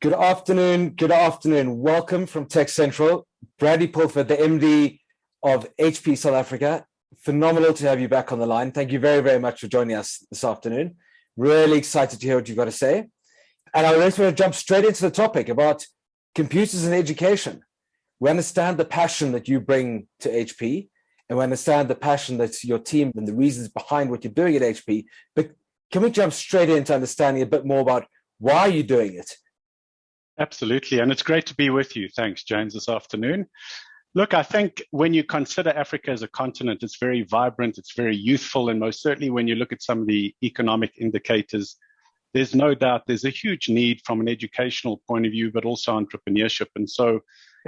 Good afternoon. Good afternoon. Welcome from TechCentral. Bradley Pulford, the MD of HP South Africa. Phenomenal to have you back on the line. Thank you very, very much for joining us this afternoon. Really excited to hear what you've got to say. And I just want to jump straight into the topic about computers and education. We understand the passion that you bring to HP, and we understand the passion that's your team and the reasons behind what you're doing at HP. But can we jump straight into understanding a bit more about why you're doing it? Absolutely. And it's great to be with you. Thanks, James, this afternoon. Look, I think when you consider Africa as a continent, it's very vibrant, it's very youthful, and most certainly when you look at some of the economic indicators, there's no doubt there's a huge need from an educational point of view, but also entrepreneurship. And so,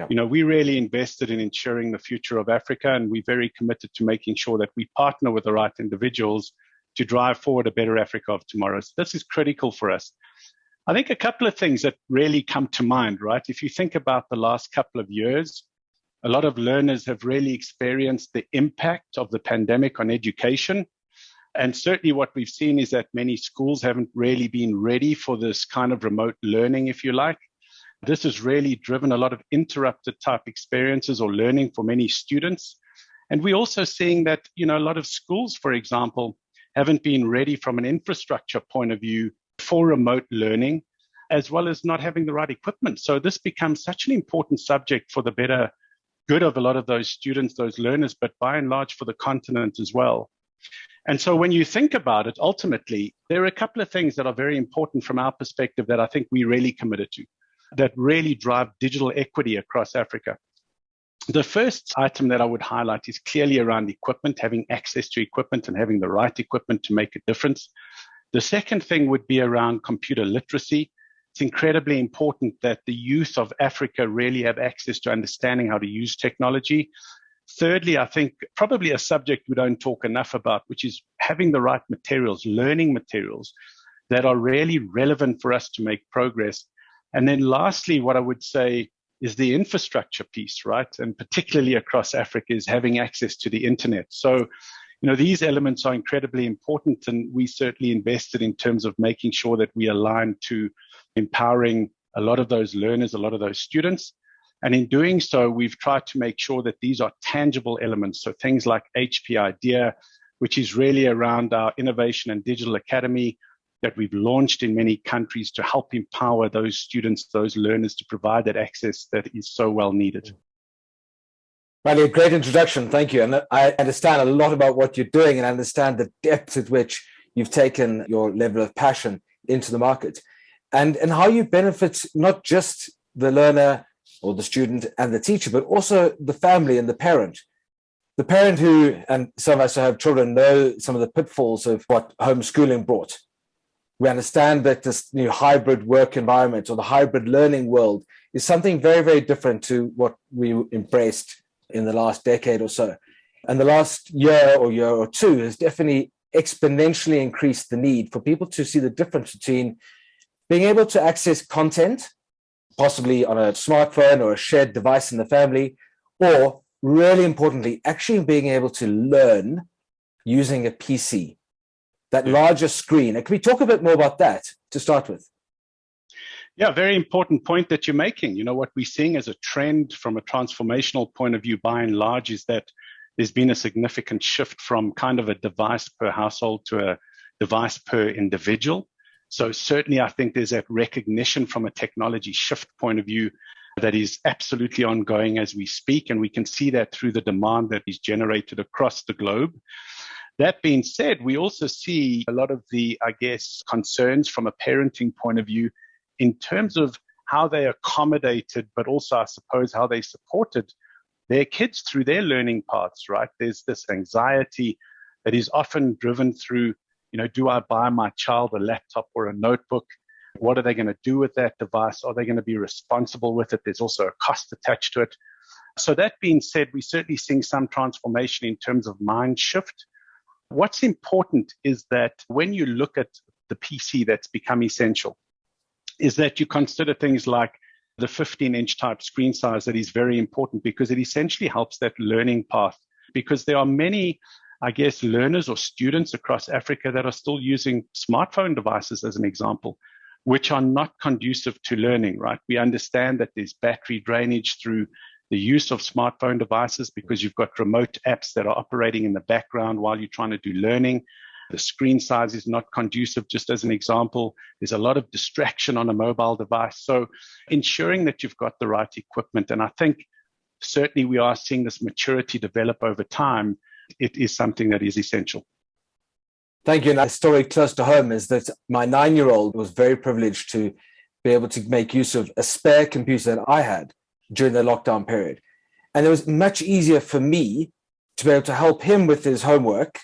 we really invested in ensuring the future of Africa, and we're very committed to making sure that we partner with the right individuals to drive forward a better Africa of tomorrow. So this is critical for us. I think a couple of things that really come to mind, right? If you think about the last couple of years, a lot of learners have really experienced the impact of the pandemic on education. And certainly what we've seen is that many schools haven't really been ready for this kind of remote learning, if you like. This has really driven a lot of interrupted type experiences or learning for many students. And we're also seeing that, a lot of schools, for example, haven't been ready from an infrastructure point of view for remote learning, as well as not having the right equipment. So this becomes such an important subject for the better good of a lot of those students, those learners, but by and large for the continent as well. And so when you think about it, ultimately, there are a couple of things that are very important from our perspective that I think we really committed to, that really drive digital equity across Africa. The first item that I would highlight is clearly around equipment, having access to equipment and having the right equipment to make a difference. The second thing would be around computer literacy. It's incredibly important that the youth of Africa really have access to understanding how to use technology. Thirdly, I think probably a subject we don't talk enough about, which is having the right materials, learning materials that are really relevant for us to make progress. And then lastly, what I would say is the infrastructure piece, right? And particularly across Africa is having access to the internet. So these elements are incredibly important, and we certainly invested in terms of making sure that we align to empowering a lot of those learners, a lot of those students. And in doing so, we've tried to make sure that these are tangible elements. So things like HP Idea, which is really around our innovation and digital academy that we've launched in many countries to help empower those students, those learners to provide that access that is so well needed. Bradley, a great introduction. Thank you. And I understand a lot about what you're doing and understand the depth at which you've taken your level of passion into the market and how you benefit not just the learner or the student and the teacher, but also the family and the parent. The parent who, and some of us who have children know some of the pitfalls of what homeschooling brought. We understand that this new hybrid work environment or the hybrid learning world is something very, very different to what we embraced in the last decade or so. And the last year or two has definitely exponentially increased the need for people to see the difference between being able to access content, possibly on a smartphone or a shared device in the family, or really importantly, actually being able to learn using a PC, that larger screen. And can we talk a bit more about that to start with? Yeah, very important point that you're making. What we're seeing as a trend from a transformational point of view, by and large, is that there's been a significant shift from kind of a device per household to a device per individual. So certainly, I think there's that recognition from a technology shift point of view that is absolutely ongoing as we speak. And we can see that through the demand that is generated across the globe. That being said, we also see a lot of the, concerns from a parenting point of view in terms of how they accommodated, but also, I suppose, how they supported their kids through their learning paths, right? There's this anxiety that is often driven through, do I buy my child a laptop or a notebook? What are they going to do with that device? Are they going to be responsible with it? There's also a cost attached to it. So that being said, we're certainly seeing some transformation in terms of mind shift. What's important is that when you look at the PC that's become essential, is that you consider things like the 15-inch type screen size that is very important because it essentially helps that learning path. Because there are many, learners or students across Africa that are still using smartphone devices as an example. which are not conducive to learning, right? We understand that there's battery drainage through the use of smartphone devices because you've got remote apps that are operating in the background while you're trying to do learning. The screen size is not conducive, just as an example. There's a lot of distraction on a mobile device. So ensuring that you've got the right equipment. And I think certainly we are seeing this maturity develop over time. It is something that is essential. Thank you. And a story close to home is that my 9-year-old was very privileged to be able to make use of a spare computer that I had during the lockdown period. And it was much easier for me to be able to help him with his homework,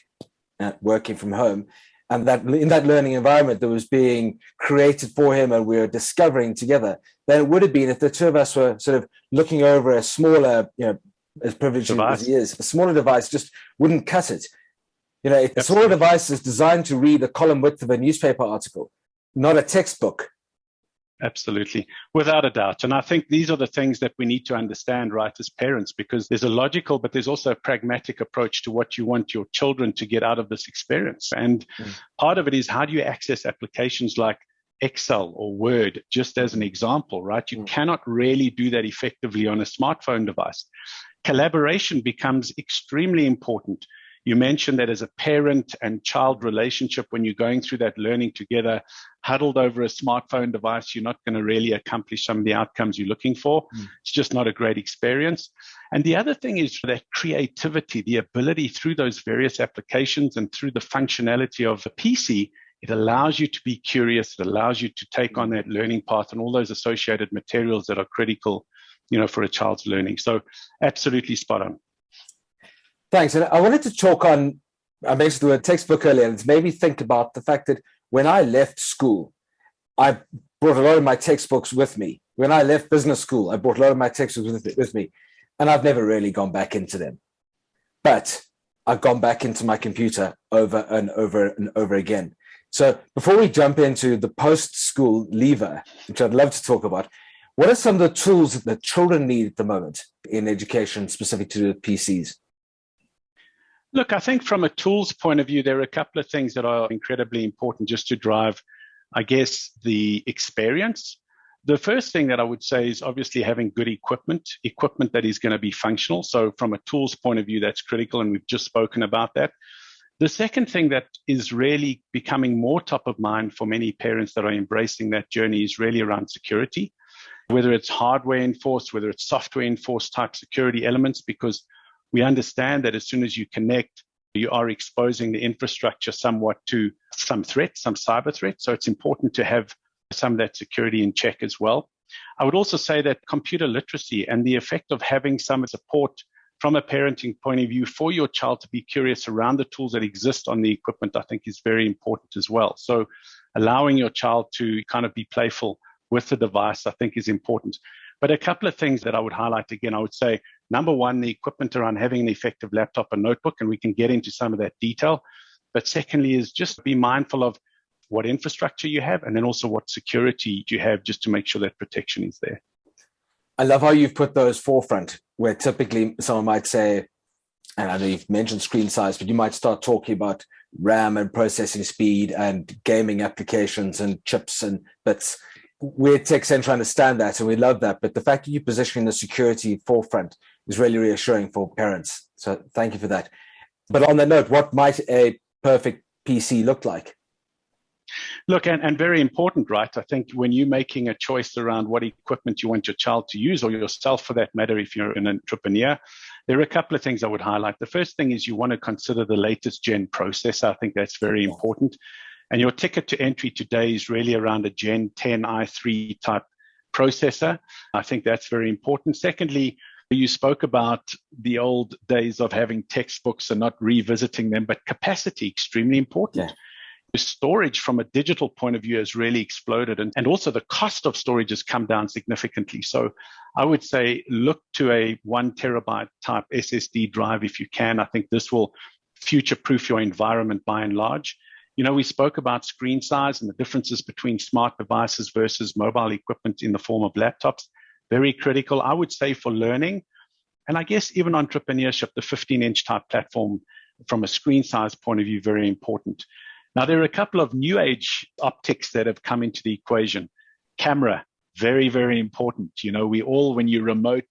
working from home, and that in that learning environment that was being created for him and we were discovering together, than it would have been if the two of us were sort of looking over a smaller, as privileged as he is, a smaller device just wouldn't cut it. A smaller device is designed to read the column width of a newspaper article, not a textbook. Absolutely, without a doubt. And I think these are the things that we need to understand, right, as parents, because there's a logical, but there's also a pragmatic approach to what you want your children to get out of this experience. And part of it is, how do you access applications like Excel or Word, just as an example, right? You cannot really do that effectively on a smartphone device. Collaboration becomes extremely important. You mentioned that as a parent and child relationship, when you're going through that learning together, huddled over a smartphone device, you're not going to really accomplish some of the outcomes you're looking for. It's just not a great experience. And the other thing is that creativity, the ability through those various applications and through the functionality of a PC, it allows you to be curious. It allows you to take on that learning path and all those associated materials that are critical, for a child's learning. So absolutely spot on. Thanks. And I wanted to talk on, I mentioned the word textbook earlier, and it's made me think about the fact that when I left school, I brought a lot of my textbooks with me. When I left business school, I brought a lot of my textbooks with me, and I've never really gone back into them. But I've gone back into my computer over and over and over again. So before we jump into the post-school lever, which I'd love to talk about, what are some of the tools that children need at the moment in education specific to the PCs? Look, I think from a tools point of view, there are a couple of things that are incredibly important just to drive, I guess, the experience. The first thing that I would say is obviously having good equipment that is going to be functional. So from a tools point of view, that's critical, and we've just spoken about that. The second thing that is really becoming more top of mind for many parents that are embracing that journey is really around security, whether it's hardware enforced, whether it's software enforced type security elements, because we understand that as soon as you connect, you are exposing the infrastructure somewhat to some threat, some cyber threat. So it's important to have some of that security in check as well. I would also say that computer literacy and the effect of having some support from a parenting point of view for your child to be curious around the tools that exist on the equipment, I think is very important as well. So allowing your child to kind of be playful with the device, I think is important. But a couple of things that I would highlight again, I would say, number one, the equipment around having an effective laptop and notebook, and we can get into some of that detail. But secondly is just be mindful of what infrastructure you have and then also what security you have just to make sure that protection is there. I love how you've put those forefront, where typically someone might say, and I know you've mentioned screen size, but you might start talking about RAM and processing speed and gaming applications and chips and bits. We at TechCentral understand that and we love that, but the fact that you're positioning the security forefront is really reassuring for parents. So thank you for that. But on that note, what might a perfect PC look like? Look, and very important, right? I think when you're making a choice around what equipment you want your child to use, or yourself for that matter, if you're an entrepreneur, there are a couple of things I would highlight. The first thing is you want to consider the latest gen processor. I think that's very important. And your ticket to entry today is really around a Gen 10 i3 type processor. I think that's very important. Secondly, you spoke about the old days of having textbooks and not revisiting them, but capacity, extremely important. Yeah. The storage from a digital point of view has really exploded, and also the cost of storage has come down significantly. So I would say look to a 1 terabyte type SSD drive if you can. I think this will future-proof your environment by and large. We spoke about screen size and the differences between smart devices versus mobile equipment in the form of laptops. Very critical, I would say, for learning. And I guess even entrepreneurship, the 15-inch type platform from a screen size point of view, very important. Now, there are a couple of new age optics that have come into the equation. Camera, very, very important. We all, when you're remote,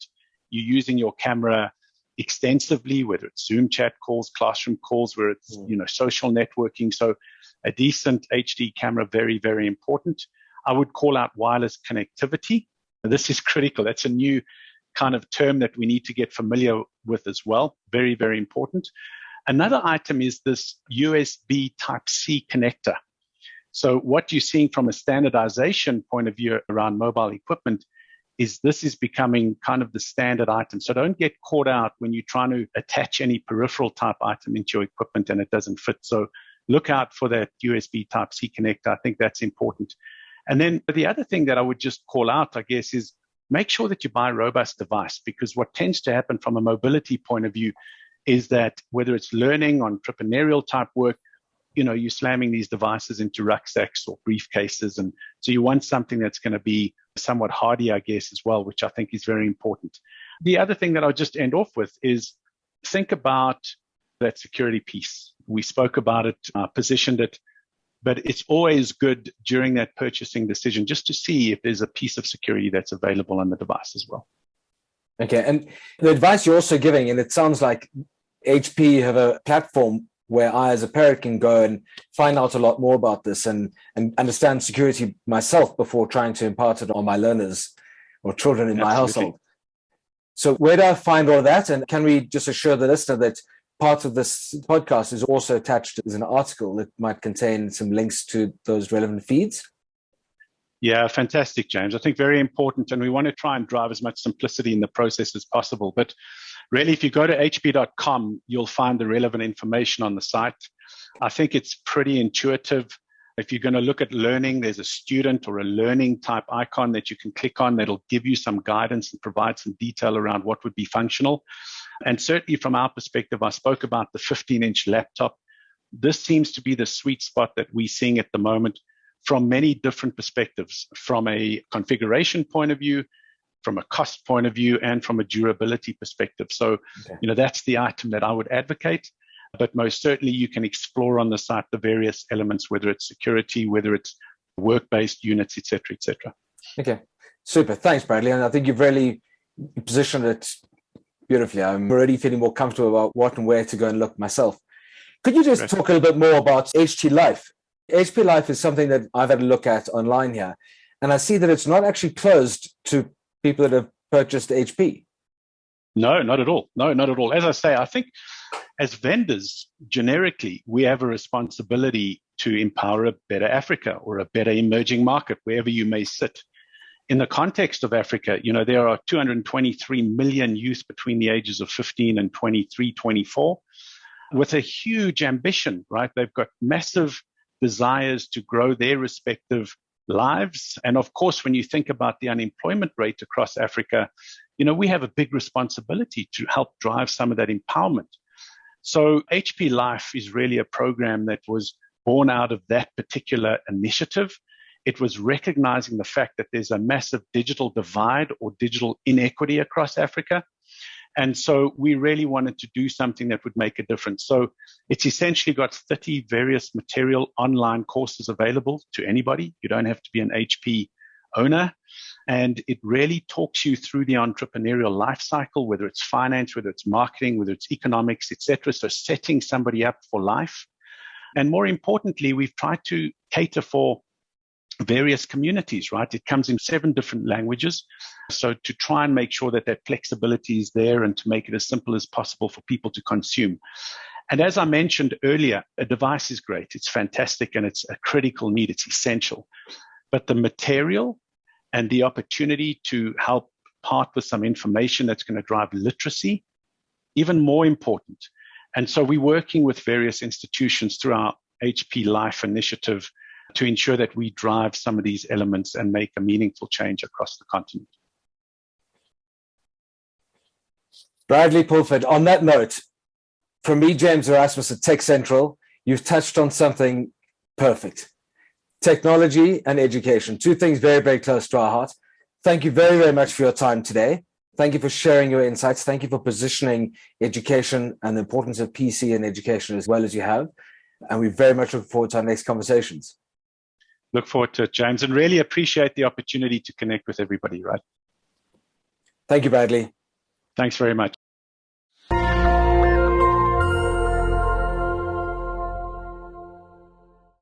you're using your camera extensively, whether it's Zoom chat calls, classroom calls, where it's, social networking. So a decent HD camera, very, very important. I would call out wireless connectivity. This is critical. That's a new kind of term that we need to get familiar with as well. Very, very important. Another item is this USB Type-C connector. So what you're seeing from a standardization point of view around mobile equipment is this is becoming kind of the standard item. So don't get caught out when you're trying to attach any peripheral type item into your equipment and it doesn't fit. So look out for that USB Type-C connector. I think that's important. And then the other thing that I would just call out, I guess, is make sure that you buy a robust device, because what tends to happen from a mobility point of view is that whether it's learning, entrepreneurial type work, you're slamming these devices into rucksacks or briefcases. And so you want something that's going to be somewhat hardy, I guess, as well, which I think is very important. The other thing that I'll just end off with is think about that security piece. We spoke about it, positioned it, but it's always good during that purchasing decision just to see if there's a piece of security that's available on the device as well. Okay. And the advice you're also giving, and it sounds like HP have a platform where I, as a parent, can go and find out a lot more about this and understand security myself before trying to impart it on my learners or children in my household. So where do I find all of that? And can we just assure the listener that part of this podcast is also attached as an article that might contain some links to those relevant feeds? Yeah, fantastic, James. I think very important. And we want to try and drive as much simplicity in the process as possible. But really, if you go to hp.com, you'll find the relevant information on the site. I think it's pretty intuitive. If you're going to look at learning, there's a student or a learning type icon that you can click on that'll give you some guidance and provide some detail around what would be functional. And certainly from our perspective, I spoke about the 15-inch laptop. This seems to be the sweet spot that we're seeing at the moment from many different perspectives, from a configuration point of view, from a cost point of view, and from a durability perspective. So, that's the item that I would advocate. But most certainly you can explore on the site the various elements, whether it's security, whether it's work-based units, et cetera, et cetera. Okay, super. Thanks, Bradley. And I think you've really positioned it beautifully. I'm already feeling more comfortable about what and where to go and look myself. Could you just talk a little bit more about HT Life? HP Life is something that I've had a look at online here, and I see that it's not actually closed to people that have purchased HP. No, not at all. No, not at all. As I say, I think as vendors, generically, we have a responsibility to empower a better Africa or a better emerging market, wherever you may sit. In the context of Africa, there are 223 million youth between the ages of 15 and 23, 24, with a huge ambition, right? They've got massive desires to grow their respective lives. And of course, when you think about the unemployment rate across Africa, we have a big responsibility to help drive some of that empowerment. So HP Life is really a program that was born out of that particular initiative. It was recognizing the fact that there's a massive digital divide or digital inequity across Africa. And so we really wanted to do something that would make a difference. So it's essentially got 30 various material online courses available to anybody. You don't have to be an HP owner. And it really talks you through the entrepreneurial life cycle, whether it's finance, whether it's marketing, whether it's economics, etc. So setting somebody up for life. And more importantly, we've tried to cater for various communities, right? It comes in 7 different languages. So to try and make sure that that flexibility is there and to make it as simple as possible for people to consume. And as I mentioned earlier, a device is great. It's fantastic and it's a critical need. It's essential. But the material and the opportunity to help part with some information that's going to drive literacy, even more important. And so we're working with various institutions through our HP Life initiative to ensure that we drive some of these elements and make a meaningful change across the continent. Bradley Pulford, on that note, from me, James Erasmus at TechCentral, you've touched on something perfect. Technology and education, 2 things very, very close to our heart. Thank you very, very much for your time today. Thank you for sharing your insights. Thank you for positioning education and the importance of PC in education as well as you have. And we very much look forward to our next conversations. Look forward to it, James, and really appreciate the opportunity to connect with everybody, right? Thank you, Bradley. Thanks very much.